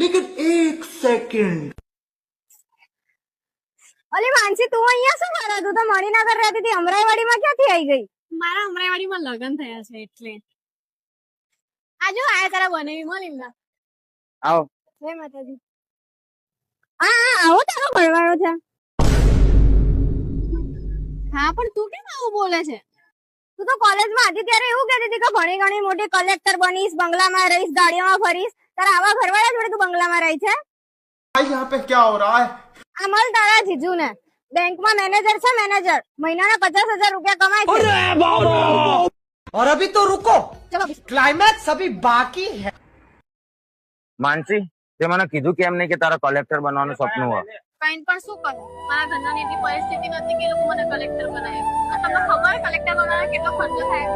लेकिन एक सेकंड અલી માનસી તું અહીંયા શું કરે? તું તો મણિનગર રહેતી હતી, અમરાઈવાડીમાં ક્યાંથી આવી ગઈ? મારા અમરાઈવાડીમાં લગ્ન થયા છે એટલે આજો આયા તારા બનેવી મળીને આવો. જય માતાજી. આવો તારો ભરવાડો છે. હા પણ તું કેમ આવું બોલે છે? તું તો કોલેજમાં હતી ત્યારે એવું કહેતી હતી કે ભણી ઘણી મોટી કલેક્ટર બનીશ, બંગલામાં રહીશ, ગાડીઓમાં ફરીશ. તારા આવા ઘરવાળા જોડે તું બંગલામાં રહી છે? भाई यहाँ पे क्या हो रहा है? આ મલ તારા જીજુ ને બેંકમાં મેનેજર છે, મેનેજર મહિનાના 50,000 રૂપિયા કમાય છે. और अभी तो रुको, ચલો क्लाइमैक्स अभी बाकी है. માનસી, તે મને કીધું કેમ નહીં કે તારા કલેક્ટર બનવાનું સપનું હોય? ફાઈન પણ શું કરું? મારા ઘરના એટલી પરિસ્થિતિ નથી કે એ લોકો મને કલેક્ટર બનાવે. તમને ખબર કલેક્ટર બનાવવા કેટલો ખર્ચો થાય?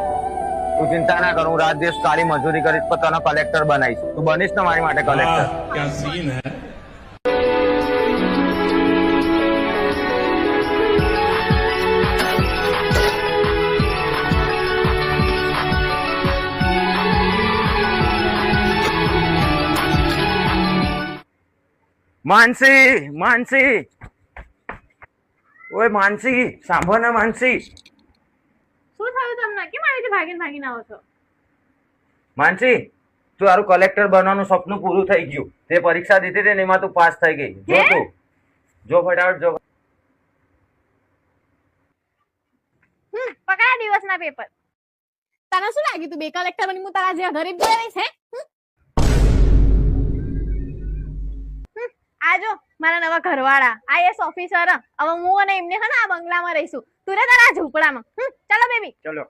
તું ચિંતા ના કર, હું રાત દિવસ કાળી મજૂરી કરીશ પણ તને કલેક્ટર બનાવીશ. તું બનીશ ને મારી માટે કલેક્ટર. क्या सीन है. માનસી, માનસી, ઓય માનસી, સાંભળ ને માનસી. શું થયું તમને? કેમ આવી રીતે ભાગીને આવો છો? માનસી, તું તારું કલેક્ટર બનવાનું સપનું પૂરું થઈ ગયું. તે પરીક્ષા દીધી હતી ને એમાં તું પાસ થઈ ગઈ. જો તું જો ફટાફટ જો. પકડા દિવસના પેપર. તને શું લાગ્યું તું બે કલેક્ટર બની હું તારા જેવા ગરીબ જોઈ છે? આજો મારા નવા ઘરવાળા આઈએસ ઓફિસર. હવે હું અને એમને હે ને આ બંગલામાં રહીશું. તું રે તારા ઝૂંપડામાં. ચાલો બેબી. ચલો.